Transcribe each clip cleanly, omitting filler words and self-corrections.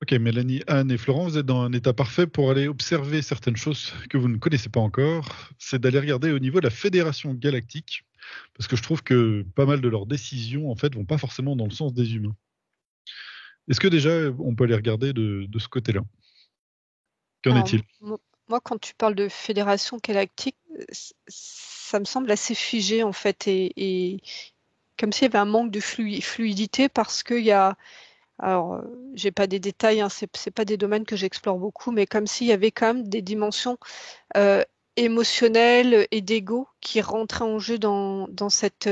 Ok, Mélanie, Anne et Florent, vous êtes dans un état parfait pour aller observer certaines choses que vous ne connaissez pas encore. C'est d'aller regarder au niveau de la Fédération Galactique, parce que je trouve que pas mal de leurs décisions, en fait, vont pas forcément dans le sens des humains. Est-ce que déjà, on peut aller regarder de ce côté-là? Qu'en Alors, est-il? moi, quand tu parles de fédération galactique, ça me semble assez figé en fait, et comme s'il y avait un manque de fluidité parce qu'il y a, alors, j'ai pas des détails, hein, c'est pas des domaines que j'explore beaucoup, mais comme s'il y avait quand même des dimensions euh, émotionnelles et d'ego qui rentraient en jeu dans cette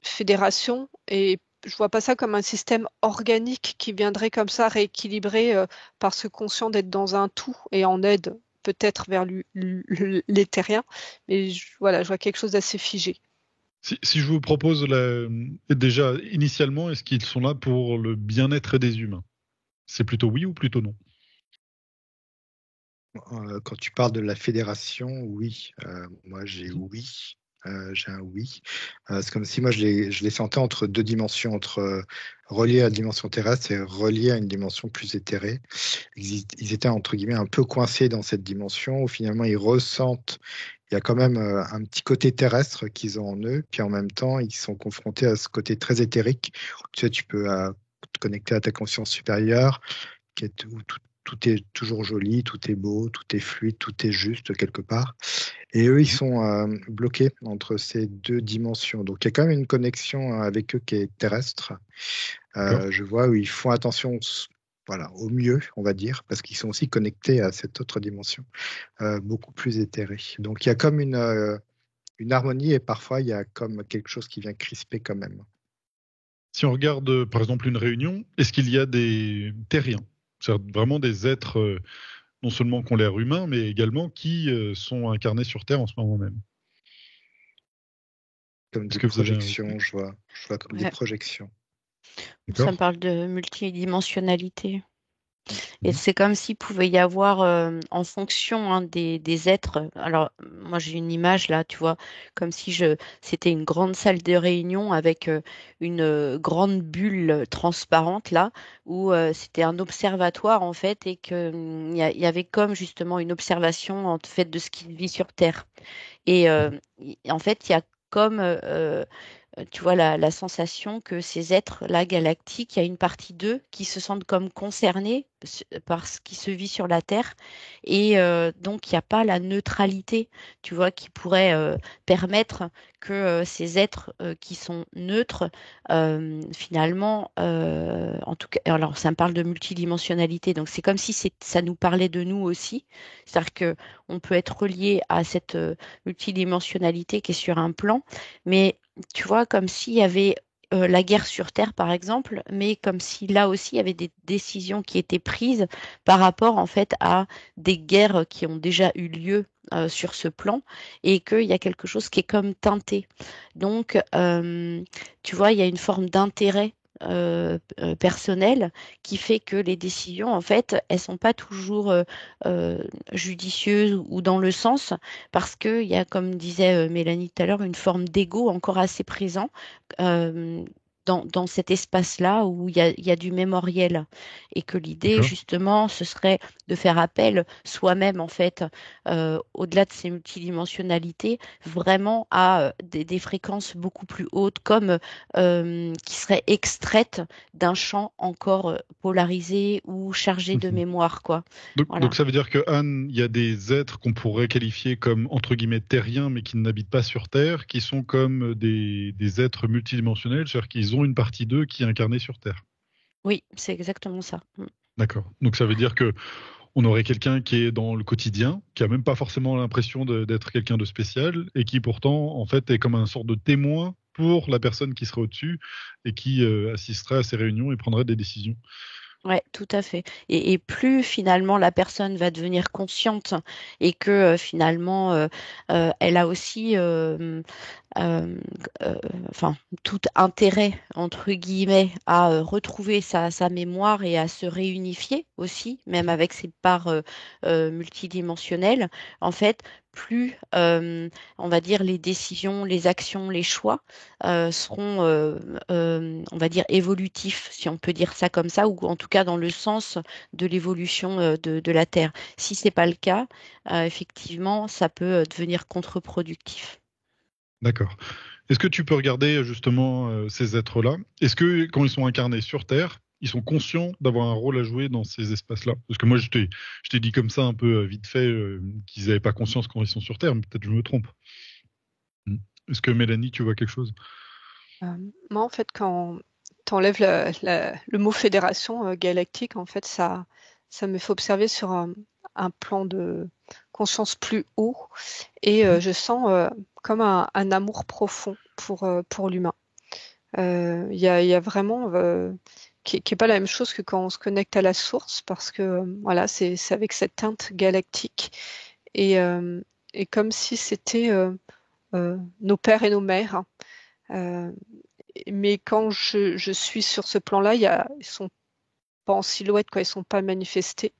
fédération. Et je vois pas ça comme un système organique qui viendrait comme ça rééquilibrer parce que conscient d'être dans un tout et en aide peut-être vers l'éthérien. Mais voilà, je vois quelque chose d'assez figé. Si je vous propose déjà, initialement, est-ce qu'ils sont là pour le bien-être des humains? C'est plutôt oui ou plutôt non? Quand tu parles de la fédération, oui. Moi, j'ai oui. J'ai un oui. C'est comme si moi, je les sentais entre deux dimensions, entre relié à la dimension terrestre et relié à une dimension plus éthérée. Ils étaient, entre guillemets, un peu coincés dans cette dimension où finalement, ils ressentent, il y a quand même un petit côté terrestre qu'ils ont en eux, puis en même temps, ils sont confrontés à ce côté très éthérique. Tu sais, tu peux te connecter à ta conscience supérieure où tout est toujours joli, tout est beau, tout est fluide, tout est juste quelque part. Et eux, ils Mhm. sont bloqués entre ces deux dimensions. Donc, il y a quand même une connexion avec eux qui est terrestre. D'accord. Je vois où ils font attention, voilà, au mieux, on va dire, parce qu'ils sont aussi connectés à cette autre dimension, beaucoup plus éthérée. Donc, il y a comme une harmonie et parfois, il y a comme quelque chose qui vient crisper quand même. Si on regarde, par exemple, une réunion, est-ce qu'il y a des terriens? C'est-à-dire vraiment des êtres, non seulement qui ont l'air humains, mais également qui sont incarnés sur Terre en ce moment même. Comme Est-ce des que vous avez projections, je vois comme des Ouais. projections. Ça me D'accord? parle de multidimensionnalité. Et Mhm. c'est comme s'il pouvait y avoir, en fonction hein, des êtres. Alors, moi, j'ai une image là, tu vois, comme si c'était une grande salle de réunion avec une grande bulle transparente là, où c'était un observatoire en fait, et il y avait comme justement une observation en fait de ce qui vit sur Terre. Et en fait, il y a comme tu vois, la sensation que ces êtres-là galactiques, il y a une partie d'eux qui se sentent comme concernés par ce qui se vit sur la Terre. Et donc, il n'y a pas la neutralité, tu vois, qui pourrait permettre que ces êtres qui sont neutres, finalement, en tout cas, alors ça me parle de multidimensionnalité, donc c'est comme si ça nous parlait de nous aussi. C'est-à-dire que on peut être relié à cette multidimensionnalité qui est sur un plan, mais tu vois, comme s'il y avait la guerre sur Terre, par exemple, mais comme si là aussi il y avait des décisions qui étaient prises par rapport en fait à des guerres qui ont déjà eu lieu sur ce plan, et qu'il y a quelque chose qui est comme teinté. Donc, tu vois, il y a une forme d'intérêt personnel qui fait que les décisions, en fait, elles sont pas toujours euh, judicieuses ou dans le sens, parce qu'il y a, comme disait Mélanie tout à l'heure, une forme d'ego encore assez présent euh, dans cet espace-là où il y a du mémoriel. Et que l'idée, D'accord. justement, ce serait de faire appel soi-même, en fait, au-delà de ces multidimensionnalités, vraiment à des fréquences beaucoup plus hautes, comme qui seraient extraites d'un champ encore polarisé ou chargé de Mhm. mémoire, quoi. Donc Voilà. ça veut dire que Anne, il y a des êtres qu'on pourrait qualifier comme entre guillemets terriens, mais qui n'habitent pas sur Terre, qui sont comme des êtres multidimensionnels, c'est-à-dire qu'ils ont une partie d'eux qui est incarnée sur Terre. Oui, c'est exactement ça. Mm. D'accord. Donc ça veut dire que on aurait quelqu'un qui est dans le quotidien, qui a même pas forcément l'impression d'être quelqu'un de spécial, et qui pourtant, en fait, est comme un sort de témoin pour la personne qui serait au-dessus et qui assisterait à ces réunions et prendrait des décisions. Ouais, tout à fait. Et plus finalement la personne va devenir consciente et que finalement elle a aussi euh, euh, enfin, tout intérêt, entre guillemets, à retrouver sa mémoire et à se réunifier aussi, même Mhm. avec ses parts multidimensionnelles, en fait, plus, on va dire, les décisions, les actions, les choix seront, on va dire, évolutifs, si on peut dire ça comme ça, ou en tout cas dans le sens de l'évolution de la Terre. Si c'est pas le cas, effectivement, ça peut devenir contre-productif. D'accord. Est-ce que tu peux regarder justement ces êtres-là? Est-ce que quand ils sont incarnés sur Terre, ils sont conscients d'avoir un rôle à jouer dans ces espaces-là? Parce que moi, je t'ai dit comme ça un peu vite fait qu'ils n'avaient pas conscience quand ils sont sur Terre, mais peut-être je me trompe. Est-ce que Mélanie, tu vois quelque chose? Moi, en fait, quand tu enlèves le mot fédération galactique, en fait, ça me fait observer sur un plan de conscience plus haut et je sens comme un amour profond pour l'humain. Il y a vraiment qui est pas la même chose que quand on se connecte à la source parce que voilà, c'est avec cette teinte galactique et, euh, et comme si c'était nos pères et nos mères, hein. Euh, mais quand je suis sur ce plan-là, ils sont pas en silhouette, quoi, ils sont pas manifestés.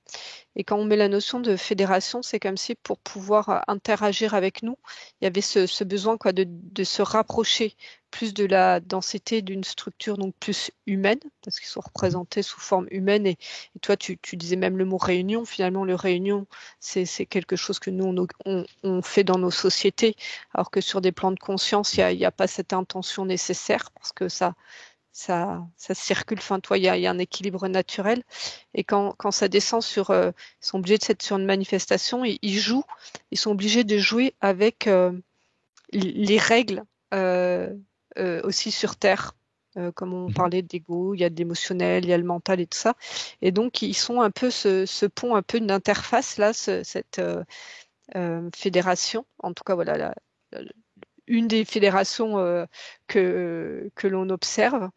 Et quand on met la notion de fédération, c'est comme si pour pouvoir interagir avec nous, il y avait ce besoin, quoi, de se rapprocher plus de la densité d'une structure donc plus humaine, parce qu'ils sont représentés sous forme humaine. Et toi, tu disais même le mot réunion. Finalement, le réunion, c'est quelque chose que nous, on fait dans nos sociétés, alors que sur des plans de conscience, il y a pas cette intention nécessaire, parce que ça circule, enfin, toi, il y a un équilibre naturel. Et quand ça descend ils sont obligés d'être sur une manifestation, ils jouent, ils sont obligés de jouer avec les règles aussi sur Terre. Comme on parlait d'ego, il y a de l'émotionnel, il y a le mental et tout ça. Et donc, ils sont un peu ce pont, un peu une interface, là, cette fédération. En tout cas, voilà, une des fédérations que l'on observe,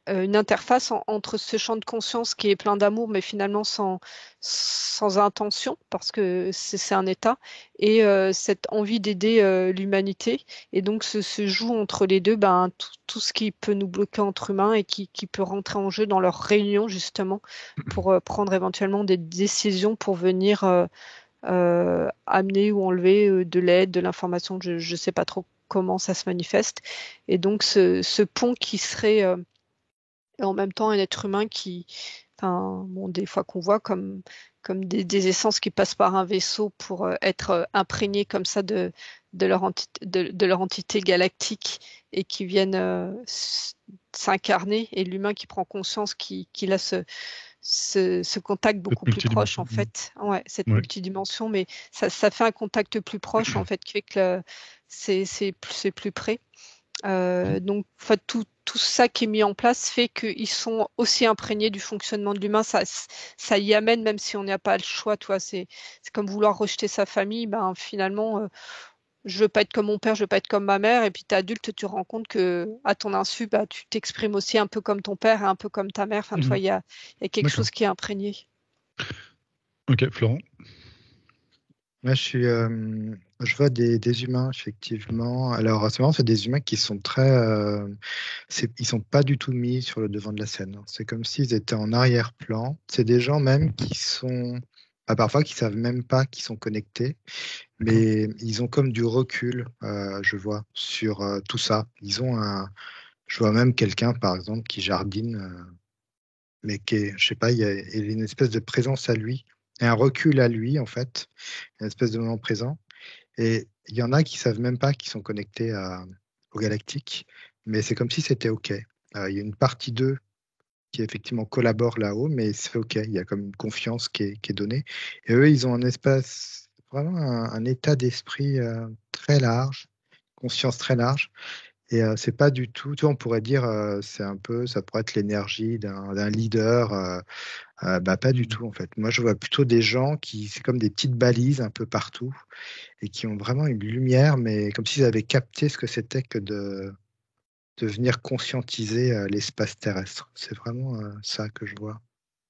une interface entre ce champ de conscience qui est plein d'amour, mais finalement sans intention, parce que c'est un état, et cette envie d'aider l'humanité. Et donc, se joue entre les deux tout ce qui peut nous bloquer entre humains et qui peut rentrer en jeu dans leur réunion, justement, pour prendre éventuellement des décisions pour venir amener ou enlever de l'aide, de l'information. Je ne sais pas trop comment ça se manifeste. Et donc, ce pont qui serait en même temps un être humain enfin, bon, des fois qu'on voit comme des essences qui passent par un vaisseau pour être imprégnées comme ça de leur entité galactique et qui viennent s'incarner, et l'humain qui prend conscience qu'il a ce contact beaucoup plus proche, en fait. Ouais, cette multidimension, mais ça fait un contact plus proche, en fait, qui fait que c'est plus près. Donc, en fait, tout ça qui est mis en place fait qu'ils sont aussi imprégnés du fonctionnement de l'humain. Ça y amène, même si on n'a pas le choix. Toi, c'est comme vouloir rejeter sa famille. Finalement, je veux pas être comme mon père, je veux pas être comme ma mère. Et puis, tu es adulte, tu te rends compte que à ton insu, tu t'exprimes aussi un peu comme ton père et un peu comme ta mère. Enfin, tu vois, il y a quelque chose qui est imprégné. Ok, Florent. Moi, je vois des humains, effectivement. Alors, c'est marrant, c'est des humains qui sont ils sont pas du tout mis sur le devant de la scène. C'est comme s'ils étaient en arrière-plan. C'est des gens même qui sont, parfois, qui savent même pas qu'ils sont connectés, mais ils ont comme du recul, je vois, sur tout ça. Je vois même quelqu'un, par exemple, qui jardine, mais je sais pas, il y a une espèce de présence à lui, et un recul à lui, en fait, une espèce de moment présent. Et il y en a qui savent même pas qu'ils sont connectés au galactique, mais c'est comme si c'était OK. Il y a une partie d'eux qui effectivement collabore là-haut, mais c'est OK. Il y a comme une confiance qui est donnée. Et eux, ils ont un espace, vraiment un état d'esprit très large, conscience très large. Et c'est pas du tout, tu vois, on pourrait dire, ça pourrait être l'énergie d'un leader. Pas du tout, en fait. Moi, je vois plutôt des gens c'est comme des petites balises un peu partout et qui ont vraiment une lumière, mais comme s'ils avaient capté ce que c'était que de venir conscientiser l'espace terrestre. C'est vraiment ça que je vois.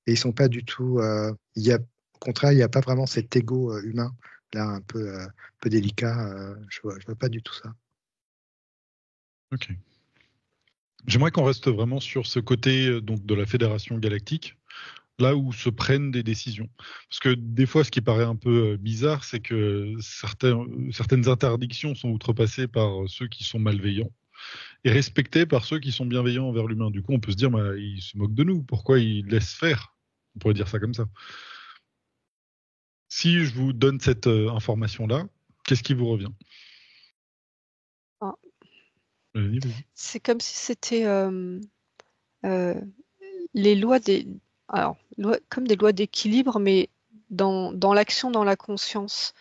Et ils sont pas du tout. Au contraire, il n'y a pas vraiment cet ego humain, là, un peu délicat. Je vois pas du tout ça. Ok. J'aimerais qu'on reste vraiment sur ce côté donc de la Fédération galactique. là où se prennent des décisions. Parce que des fois, ce qui paraît un peu bizarre, c'est que certaines interdictions sont outrepassées par ceux qui sont malveillants et respectées par ceux qui sont bienveillants envers l'humain. Du coup, on peut se dire, bah, ils se moquent de nous. Pourquoi ils laissent faire? On pourrait dire ça comme ça. Si je vous donne cette information-là, qu'est-ce qui vous revient? Ah. Vas-y. C'est comme si c'était les lois comme des lois d'équilibre, mais dans l'action, dans la conscience.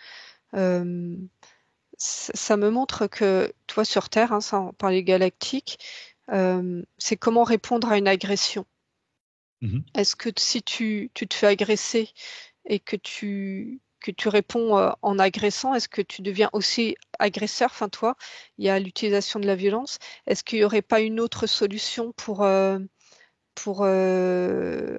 Ça me montre que, toi, sur Terre, hein, sans parler galactique, c'est comment répondre à une agression. Est-ce que si tu te fais agresser et que tu réponds en agressant, est-ce que tu deviens aussi agresseur? Enfin, toi, il y a l'utilisation de la violence. Est-ce qu'il n'y aurait pas une autre solution pour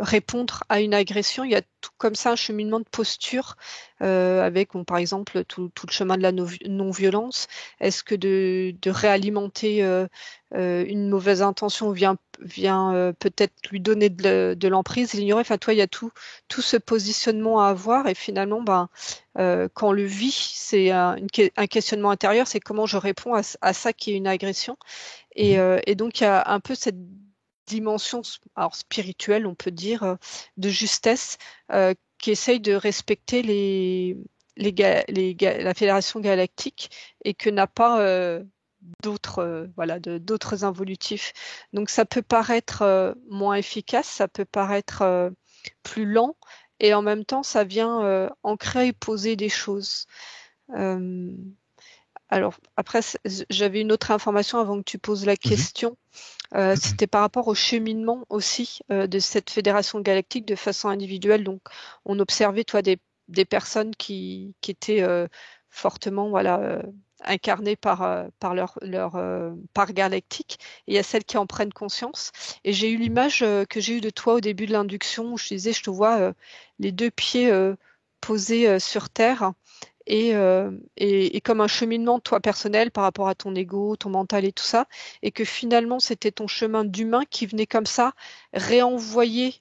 répondre à une agression? Il y a tout comme ça un cheminement de posture avec, par exemple, tout le chemin de la non-violence. Est-ce que de réalimenter une mauvaise intention vient peut-être lui donner de l'emprise, l'ignorer? Enfin, toi, il y a tout ce positionnement à avoir et finalement, quand on le vit, c'est un questionnement intérieur, c'est comment je réponds à ça qui est une agression. Et donc, il y a un peu cette dimension spirituelle, on peut dire, de justesse qui essaye de respecter la Fédération galactique et que n'a pas d'autres involutifs. Donc ça peut paraître moins efficace, ça peut paraître plus lent et en même temps ça vient ancrer et poser des choses. Alors après, j'avais une autre information avant que tu poses la question. C'était par rapport au cheminement aussi de cette fédération galactique de façon individuelle. Donc, on observait, toi, des personnes qui étaient fortement, incarnées par leur part galactique. Et il y a celles qui en prennent conscience. Et j'ai eu l'image que j'ai eue de toi au début de l'induction où je te disais, je te vois les deux pieds posés sur Terre. Et comme un cheminement, toi, personnel, par rapport à ton ego, ton mental et tout ça, et que finalement, c'était ton chemin d'humain qui venait comme ça réenvoyer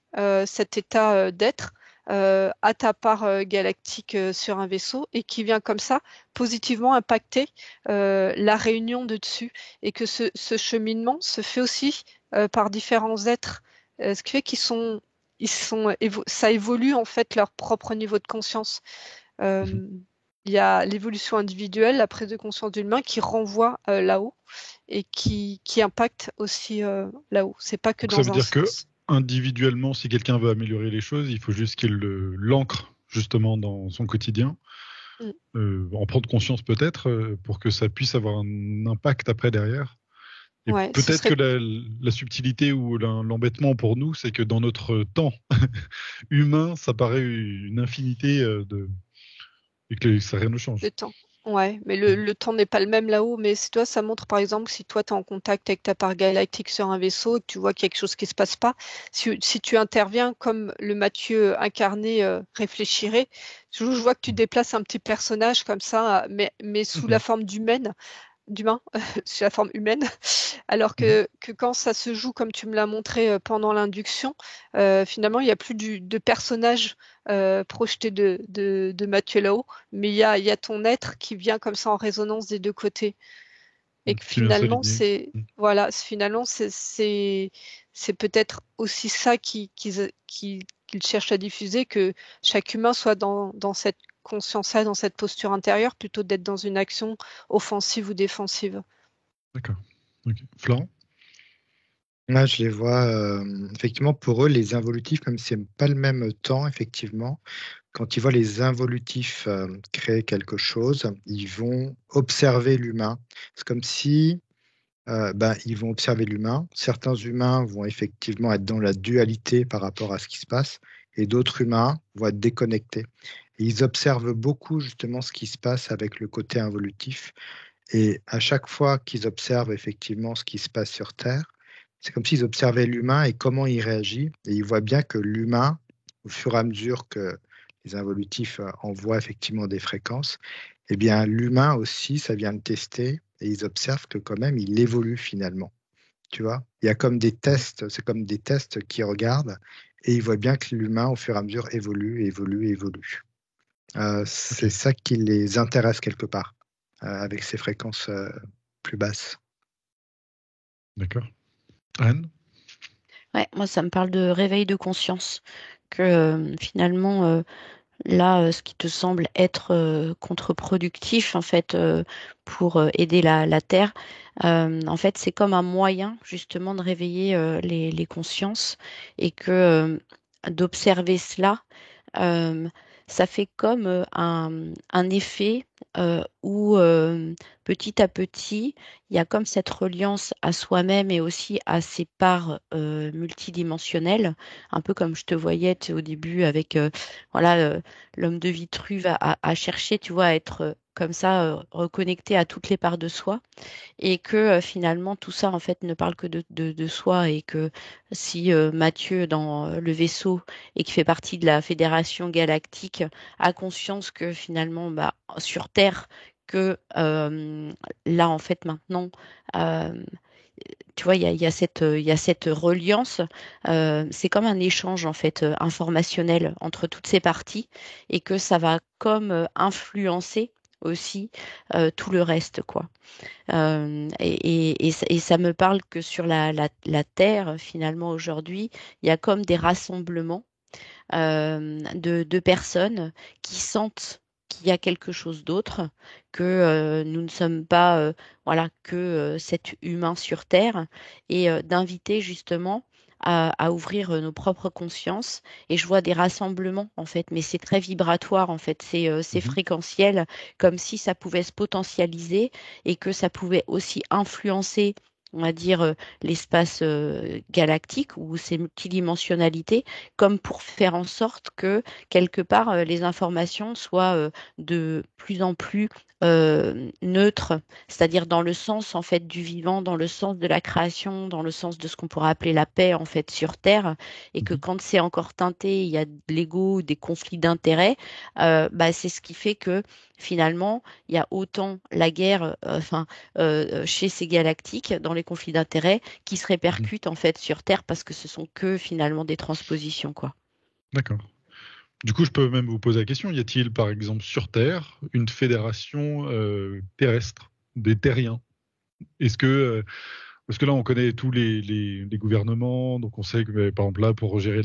cet état d'être à ta part galactique sur un vaisseau et qui vient comme ça positivement impacter la réunion de dessus. Et que ce cheminement se fait aussi par différents êtres, ce qui fait ça évolue en fait leur propre niveau de conscience. Il y a l'évolution individuelle, la prise de conscience de l'humain qui renvoie là-haut et qui impacte aussi là-haut. C'est pas que Donc, ça dans veut un dire que sens. individuellement, si quelqu'un veut améliorer les choses, il faut juste qu'il l'ancre justement dans son quotidien, en prendre conscience peut-être, pour que ça puisse avoir un impact après derrière. Et Ouais, peut-être que la subtilité ou l'embêtement pour nous, c'est que dans notre temps humain, ça paraît une infinité et que ça rien ne change. le temps. Ouais, mais le temps n'est pas le même là-haut. Mais si toi, ça montre par exemple, si toi, tu es en contact avec ta part galactique sur un vaisseau et que tu vois qu'il y a quelque chose qui se passe pas, si tu interviens comme le Mathieu incarné réfléchirait, je vois que tu déplaces un petit personnage comme ça, mais sous la forme d'humain, sous la forme humaine, alors que quand ça se joue comme tu me l'as montré pendant l'induction, finalement il n'y a plus de personnage projeté de Mathieu là-haut, mais il y a ton être qui vient comme ça en résonance des deux côtés. Et que Qui vient finalement s'aligner. c'est peut-être aussi ça qu'ils cherchent à diffuser, que chaque humain soit dans cette conscience-là, dans cette posture intérieure, plutôt d'être dans une action offensive ou défensive. D'accord. Okay. Florent? Là, je les vois, effectivement, pour eux, les involutifs, même si c'est pas le même temps, effectivement, quand ils voient les involutifs créer quelque chose, ils vont observer l'humain. C'est comme si ils vont observer l'humain. Certains humains vont effectivement être dans la dualité par rapport à ce qui se passe, et d'autres humains vont être déconnectés. Et ils observent beaucoup justement ce qui se passe avec le côté involutif. Et à chaque fois qu'ils observent effectivement ce qui se passe sur Terre, c'est comme s'ils observaient l'humain et comment il réagit. Et ils voient bien que l'humain, au fur et à mesure que les involutifs envoient effectivement des fréquences, eh bien l'humain aussi, ça vient de tester et ils observent que quand même, il évolue finalement. Tu vois, il y a comme des tests, c'est comme des tests qui regardent et il voit bien que l'humain, au fur et à mesure, évolue. C'est ça qui les intéresse quelque part, avec ces fréquences plus basses. D'accord. Anne? Ouais, moi, ça me parle de réveil de conscience, que finalement, là, ce qui te semble être contre-productif, en fait, pour aider la Terre, en fait, c'est comme un moyen, justement, de réveiller les consciences et que d'observer cela, euh, ça fait comme un effet où petit à petit, il y a comme cette reliance à soi-même et aussi à ses parts multidimensionnelles, un peu comme je te voyais tu sais, au début avec voilà l'homme de Vitruve à chercher, tu vois, à être comme ça reconnecté à toutes les parts de soi et que finalement tout ça en fait ne parle que de soi et que si Mathieu dans le vaisseau et qui fait partie de la Fédération galactique a conscience que finalement bah, sur Terre que là en fait maintenant euh, tu vois il y a cette reliance c'est comme un échange en fait informationnel entre toutes ces parties et que ça va comme influencer aussi tout le reste quoi. Et ça me parle que sur la Terre, finalement, aujourd'hui, il y a comme des rassemblements de personnes qui sentent qu'il y a quelque chose d'autre, que nous ne sommes pas voilà, que cet humain sur Terre, et d'inviter justement à ouvrir nos propres consciences. Et je vois des rassemblements, en fait, mais c'est très vibratoire, en fait, c'est Mhm. fréquentiel, comme si ça pouvait se potentialiser et que ça pouvait aussi influencer, on va dire, l'espace galactique ou ses multidimensionnalités comme pour faire en sorte que quelque part les informations soient de plus en plus neutres, c'est-à-dire dans le sens en fait du vivant, dans le sens de la création, dans le sens de ce qu'on pourrait appeler la paix en fait sur Terre, et que Mhm. quand c'est encore teinté, il y a de l'ego, des conflits d'intérêts, bah, c'est ce qui fait que finalement il y a autant la guerre, chez ces galactiques dans les conflits d'intérêts qui se Mhm. répercutent en fait sur Terre parce que ce sont que finalement des transpositions, quoi. D'accord. Du coup, je peux même vous poser la question, y a-t-il par exemple sur Terre une fédération terrestre des terriens? Est-ce que parce que là, on connaît tous les gouvernements, donc on sait que, par exemple, là, pour gérer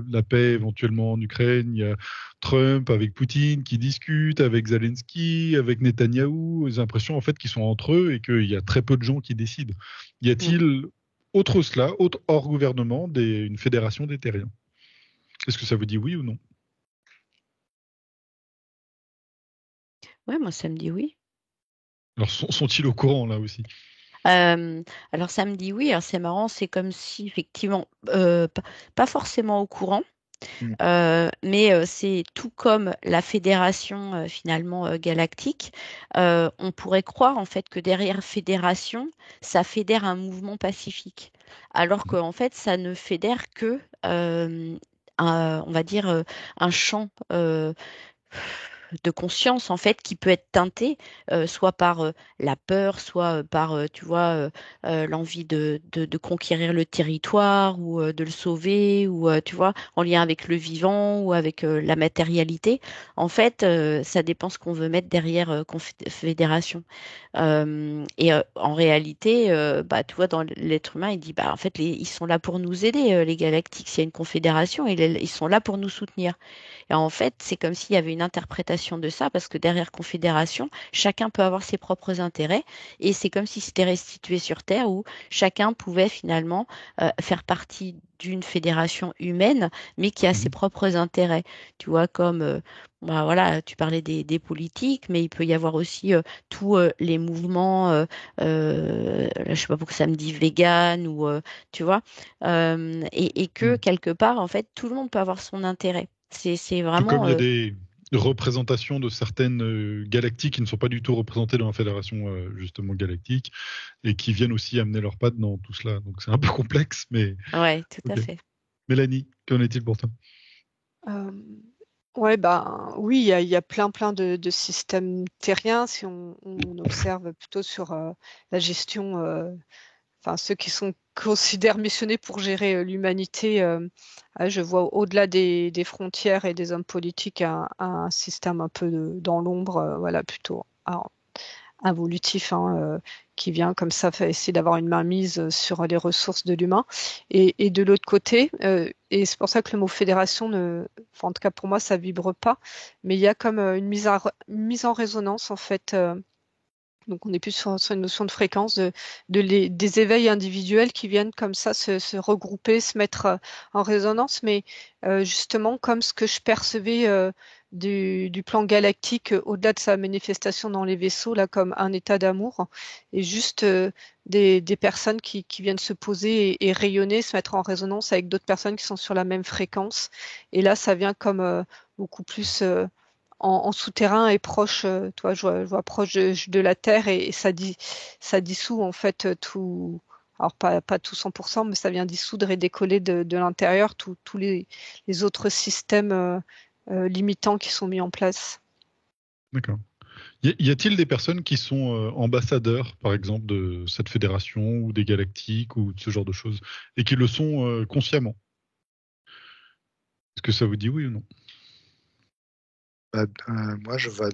la paix éventuellement en Ukraine, il y a Trump avec Poutine qui discute, avec Zelensky, avec Netanyahou. J'ai l'impression, en fait, qu'ils sont entre eux et qu'il y a très peu de gens qui décident. Y Mm. a-t-il, autre cela, autre hors gouvernement, une fédération des terriens? Est-ce que ça vous dit oui ou non? Ouais, moi ça me dit oui. Alors, sont-ils au courant, là aussi? Euh, alors ça me dit oui, alors c'est marrant, c'est comme si effectivement, pas forcément au courant, Mm. mais c'est tout comme la fédération finalement galactique. On pourrait croire en fait que derrière fédération, ça fédère un mouvement pacifique, alors qu'en fait ça ne fédère que, on va dire, un champ. De conscience en fait qui peut être teintée soit par la peur, soit par tu vois l'envie de conquérir le territoire ou de le sauver ou tu vois en lien avec le vivant ou avec la matérialité. En fait, ça dépend ce qu'on veut mettre derrière confédération. Et en réalité, bah tu vois dans l'être humain, il dit bah en fait ils sont là pour nous aider les galactiques. S'il y a une confédération, ils sont là pour nous soutenir. Et en fait, c'est comme s'il y avait une interprétation de ça, parce que derrière confédération, chacun peut avoir ses propres intérêts, et c'est comme si c'était restitué sur Terre, où chacun pouvait finalement faire partie d'une fédération humaine, mais qui a ses Mhm. propres intérêts. Tu vois, comme, bah, voilà, tu parlais des politiques, mais il peut y avoir aussi tous les mouvements, je sais pas pourquoi ça me dit vegan, ou, tu vois, et que Mm. quelque part, en fait, tout le monde peut avoir son intérêt. C'est Tout comme vraiment il y a des représentations de certaines galactiques qui ne sont pas du tout représentées dans la fédération justement galactique et qui viennent aussi amener leurs pattes dans tout cela. Donc c'est un peu complexe, mais ouais, tout à ok. fait. Mélanie, qu'en est-il pour toi? Euh, ouais, ben oui, il y a plein de systèmes terriens si on observe plutôt sur la gestion, enfin ceux qui sont considère missionné pour gérer l'humanité. Je vois au-delà des frontières et des hommes politiques un système un peu dans l'ombre, voilà, plutôt involutif, qui vient comme ça essayer d'avoir une mainmise sur les ressources de l'humain. Et de l'autre côté, et c'est pour ça que le mot fédération, en tout cas pour moi, ça vibre pas, mais il y a comme une mise en résonance en fait. Donc on est plus sur une notion de fréquence, des éveils individuels qui viennent comme ça se regrouper, se mettre en résonance, mais justement comme ce que je percevais du plan galactique au-delà de sa manifestation dans les vaisseaux, là comme un état d'amour, et juste des personnes qui viennent se poser et rayonner, se mettre en résonance avec d'autres personnes qui sont sur la même fréquence. Et là ça vient comme beaucoup plus en souterrain et proche, toi, je vois proche de la Terre et ça dissout en fait tout. Alors pas tout 100%, mais ça vient dissoudre et décoller de l'intérieur tous les autres systèmes limitants qui sont mis en place. D'accord. Y a-t-il des personnes qui sont ambassadeurs, par exemple, de cette fédération ou des galactiques ou de ce genre de choses, et qui le sont consciemment? Est-ce que ça vous dit oui ou non? Moi, je vois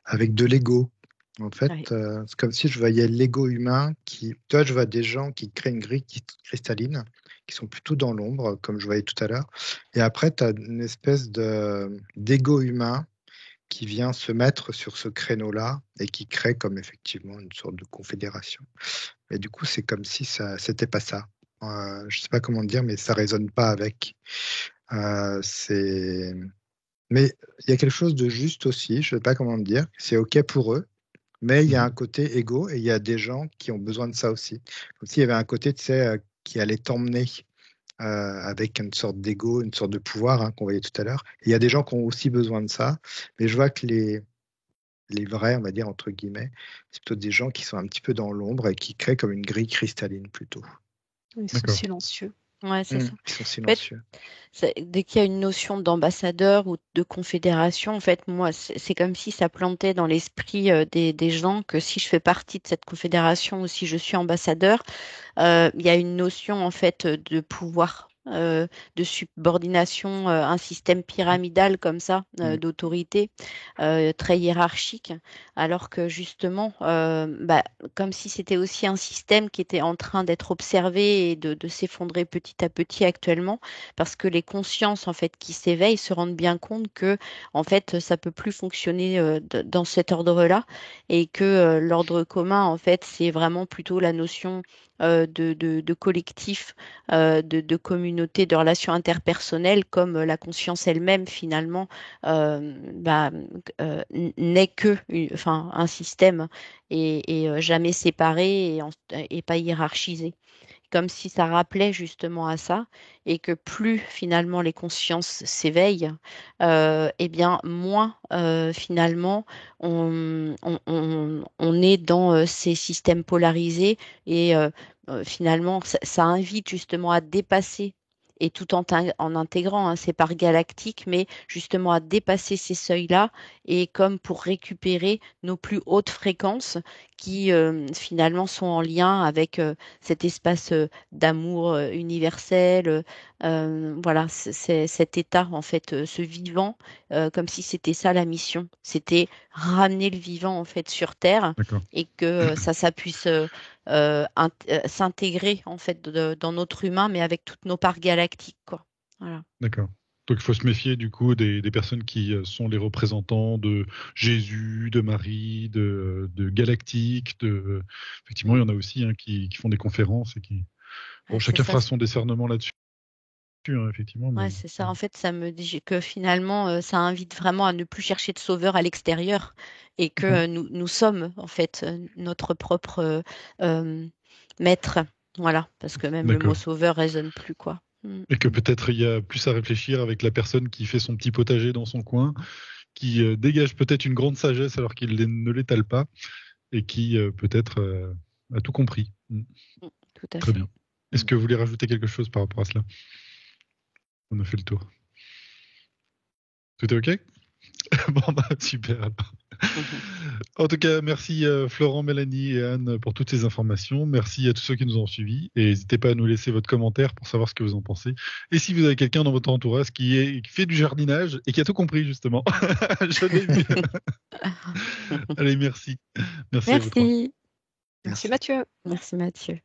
avec de l'ego. En fait, Oui. c'est comme si je voyais l'ego humain Toi, je vois des gens qui créent une grille cristalline, qui sont plutôt dans l'ombre, comme je voyais tout à l'heure. Et après, tu as une espèce d'ego humain qui vient se mettre sur ce créneau-là et qui crée comme effectivement une sorte de confédération. Et du coup, c'est comme si c'était pas ça. Je sais pas comment dire, mais ça résonne pas avec. Mais il y a quelque chose de juste aussi, je sais pas comment dire. C'est OK pour eux, mais il y a un côté égo et il y a des gens qui ont besoin de ça aussi. Comme s'il y avait un côté, tu sais, qui allait t'emmener avec une sorte d'ego, une sorte de pouvoir qu'on voyait tout à l'heure. Il y a des gens qui ont aussi besoin de ça, mais je vois que les vrais, on va dire entre guillemets, c'est plutôt des gens qui sont un petit peu dans l'ombre et qui créent comme une grille cristalline plutôt. Ils sont D'accord. silencieux. Ouais, c'est ça. Ils sont En fait, silencieux. dès qu'il y a une notion d'ambassadeur ou de confédération, en fait, moi, c'est comme si ça plantait dans l'esprit des gens que si je fais partie de cette confédération ou si je suis ambassadeur, il y a une notion en fait de pouvoir, de subordination, un système pyramidal comme ça, Mm. d'autorité, très hiérarchique, alors que justement, comme si c'était aussi un système qui était en train d'être observé et de s'effondrer petit à petit actuellement, parce que les consciences en fait qui s'éveillent se rendent bien compte que en fait ça peut plus fonctionner dans cet ordre-là et que l'ordre commun en fait c'est vraiment plutôt la notion de collectif, de communauté, de relations interpersonnelles, comme la conscience elle-même finalement euh, bah, n'est que enfin, un système et jamais séparé et pas hiérarchisé. Comme si ça rappelait justement à ça, et que plus finalement les consciences s'éveillent, eh bien moins finalement on est dans ces systèmes polarisés et finalement ça invite justement à dépasser. Et tout en intégrant, hein, c'est par galactique, mais justement à dépasser ces seuils-là et comme pour récupérer nos plus hautes fréquences qui finalement sont en lien avec cet espace d'amour universel, voilà, c'est cet état en fait, ce vivant, comme si c'était ça la mission, c'était ramener le vivant en fait sur Terre D'accord. et que ça puisse s'intégrer en fait dans notre humain, mais avec toutes nos parts galactiques, quoi. Voilà. D'accord. Donc il faut se méfier du coup des personnes qui sont les représentants de Jésus, de Marie, de Galactique. Effectivement, il y en a aussi qui font des conférences et qui. Bon, Ouais, c'est chacun ça. fera son discernement là-dessus, effectivement. Ouais, Mais c'est ça. En fait, ça me dit que finalement, ça invite vraiment à ne plus chercher de sauveur à l'extérieur et que nous sommes en fait notre propre euh, maître. Voilà, parce que même le mot d'accord. sauveur résonne plus, quoi. Mm. Et que peut-être il y a plus à réfléchir avec la personne qui fait son petit potager dans son coin, qui dégage peut-être une grande sagesse alors qu'il ne l'étale pas et qui peut-être a tout compris. Tout à Très fait. bien. Est-ce que vous voulez rajouter quelque chose par rapport à cela? On a fait le tour. Tout est OK? Bon, bah, super. Alors. En tout cas, merci Florent, Mélanie et Anne pour toutes ces informations. Merci à tous ceux qui nous ont suivis. Et n'hésitez pas à nous laisser votre commentaire pour savoir ce que vous en pensez. Et si vous avez quelqu'un dans votre entourage qui fait du jardinage et qui a tout compris, justement, je l'ai vu. Allez, merci. Merci à vous trois. Merci. Merci Mathieu. Merci Mathieu.